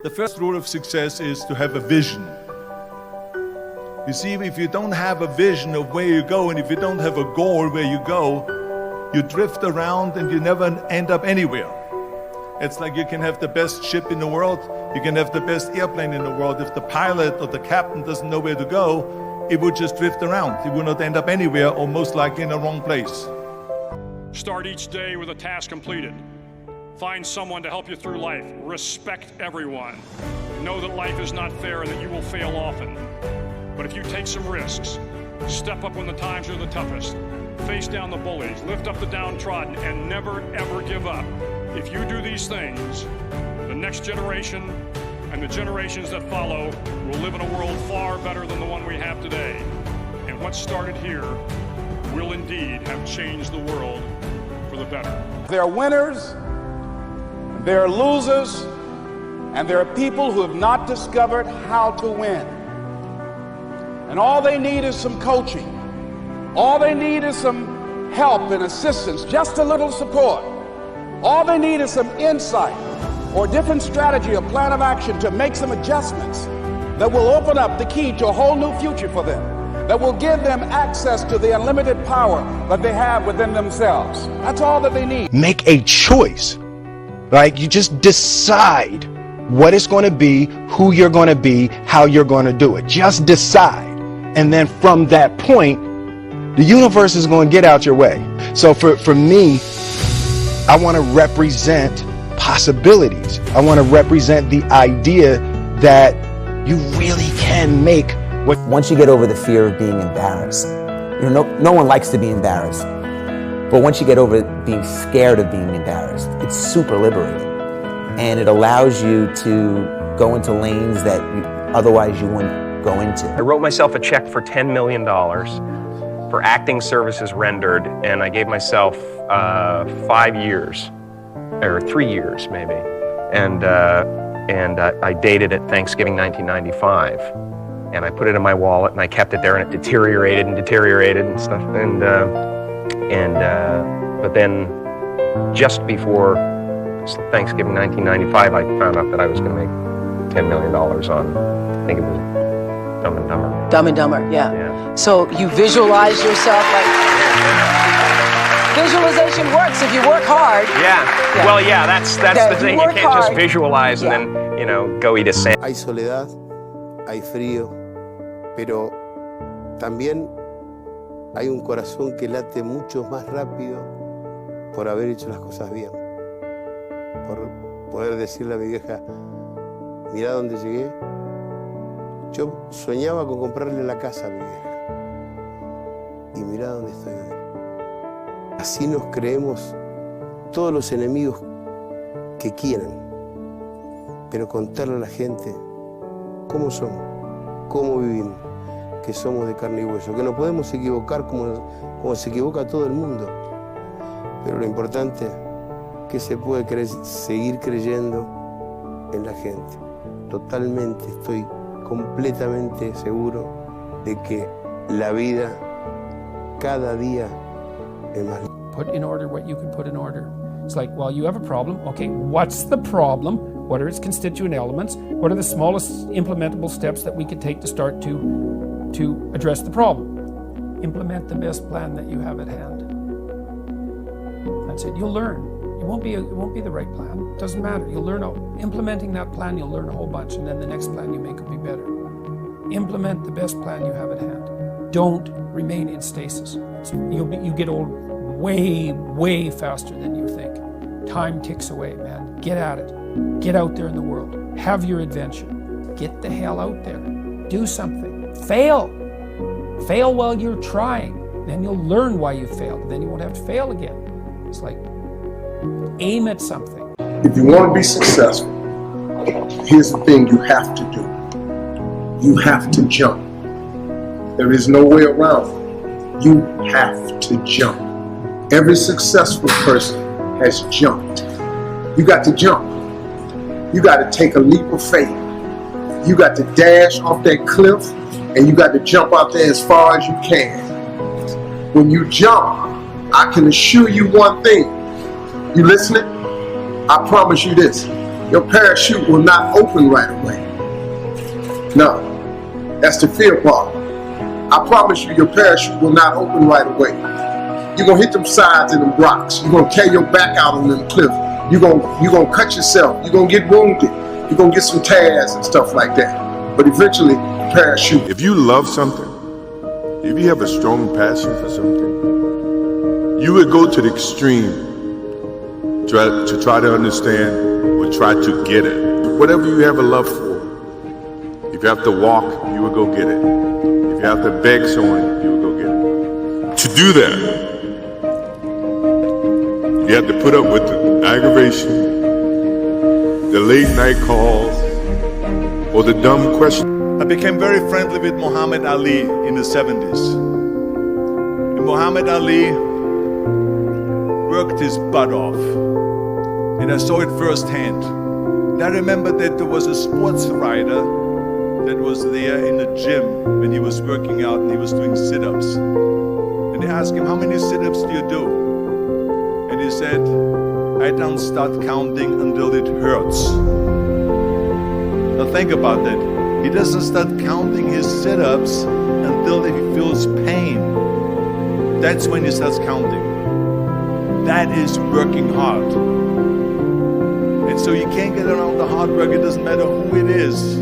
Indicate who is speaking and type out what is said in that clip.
Speaker 1: The first rule of success is to have a vision. You see, if you don't have a vision of where you go, and if you don't have a goal where you go, you drift around and you never end up anywhere. It's like you can have the best ship in the world, you can have the best airplane in the world. If the pilot or the captain doesn't know where to go, it would just drift around. It would not end up anywhere, or most likely in the wrong place.
Speaker 2: Start each day with a task completed. Find someone to help you through life. Respect everyone. Know that life is not fair and that you will fail often. But if you take some risks, step up when the times are the toughest, face down the bullies, lift up the downtrodden, and never ever give up. If you do these things, the next generation and the generations that follow will live in a world far better than the one we have today. And what started here will indeed have changed the world for the better.
Speaker 3: There are winners, there are losers, and there are people who have not discovered how to win. And all they need is some coaching. All they need is some help and assistance, just a little support. All they need is some insight or a different strategy or plan of action to make some adjustments that will open up the key to a whole new future for them, that will give them access to the unlimited power that they have within themselves. That's all that they need.
Speaker 4: Make a choice. Like, you just decide what it's going to be, who you're going to be, how you're going to do it. Just decide. And then from that point, the universe is going to get out your way. So for me, I want to represent possibilities. I want to represent the idea that you really can make what.
Speaker 5: Once you get over the fear of being embarrassed, you know, no one likes to be embarrassed. But once you get over being scared of being embarrassed, it's super liberating. And it allows you to go into lanes that otherwise you wouldn't go into.
Speaker 6: I wrote myself a check for $10 million for acting services rendered, and I gave myself 5 years, or 3 years maybe. And I dated it Thanksgiving 1995. And I put it in my wallet and I kept it there, and it deteriorated and stuff. But then just before Thanksgiving 1995, I found out that I was going to make $10 million on, I think it was Dumb and Dumber.
Speaker 7: Dumb and Dumber, yeah. So you visualize yourself like... Visualization works if you work hard.
Speaker 6: Yeah. Well, yeah, that's the thing. You can't just visualize and then, you know, go eat a sandwich.
Speaker 8: Hay soledad, hay frío, pero también hay un corazón que late mucho más rápido por haber hecho las cosas bien. Por poder decirle a mi vieja, mirá dónde llegué. Yo soñaba con comprarle la casa a mi vieja. Y mirá dónde estoy hoy. Así nos creemos todos los enemigos que quieran. Pero contarle a la gente cómo somos, cómo vivimos, que somos de carne y hueso, que no podemos equivocar como se equivoca todo el mundo. Pero lo importante es que se puede seguir creyendo en la gente. Totalmente, estoy completamente seguro de que la vida cada día es más.
Speaker 9: Put in order what you can put in order. It's like, well, you have a problem. Okay, what's the problem? What are its constituent elements? What are the smallest implementable steps that we could take to start to address the problem? Implement the best plan that you have at hand. That's it. You'll learn. It won't be the right plan. It doesn't matter. You'll learn. Implementing that plan, you'll learn a whole bunch, and then the next plan you make will be better. Implement the best plan you have at hand. Don't remain in stasis. You get old way faster than you think. Time ticks away, man. Get at it. Get out there in the world. Have your adventure. Get the hell out there. Do something. Fail. Fail while you're trying. Then you'll learn why you failed. Then you won't have to fail again. It's like, aim at something.
Speaker 10: If you want to be successful, here's the thing you have to do. You have to jump. There is no way around it. You have to jump. Every successful person has jumped. You got to jump. You got to take a leap of faith. You got to dash off that cliff, and you got to jump out there as far as you can. When you jump, I can assure you one thing. You listening? I promise you this. your parachute will not open right away. No, that's the fear part. I promise you, your parachute will not open right away. You're gonna hit them sides and them rocks. You're gonna tear your back out on them cliffs. You're gonna cut yourself. You're gonna get wounded. You're gonna get some tears and stuff like that. But eventually, the parachute.
Speaker 11: If you love something, if you have a strong passion for something, you would go to the extreme to try to understand or try to get it. Whatever you have a love for, if you have to walk, you would go get it. If you have to beg someone, you would go get it. To do that, you have to put up with the aggravation, the late night calls, or the dumb questions.
Speaker 1: I became very friendly with Muhammad Ali in the 70s. And Muhammad Ali worked his butt off. And I saw it firsthand. And I remember that there was a sports writer that was there in the gym when he was working out and he was doing sit-ups. And they asked him, how many sit-ups do you do? And he said, I don't start counting until it hurts. Now think about that. He doesn't start counting his sit-ups until he feels pain. That's when he starts counting. That is working hard. And so you can't get around the hard work. It doesn't matter who it is.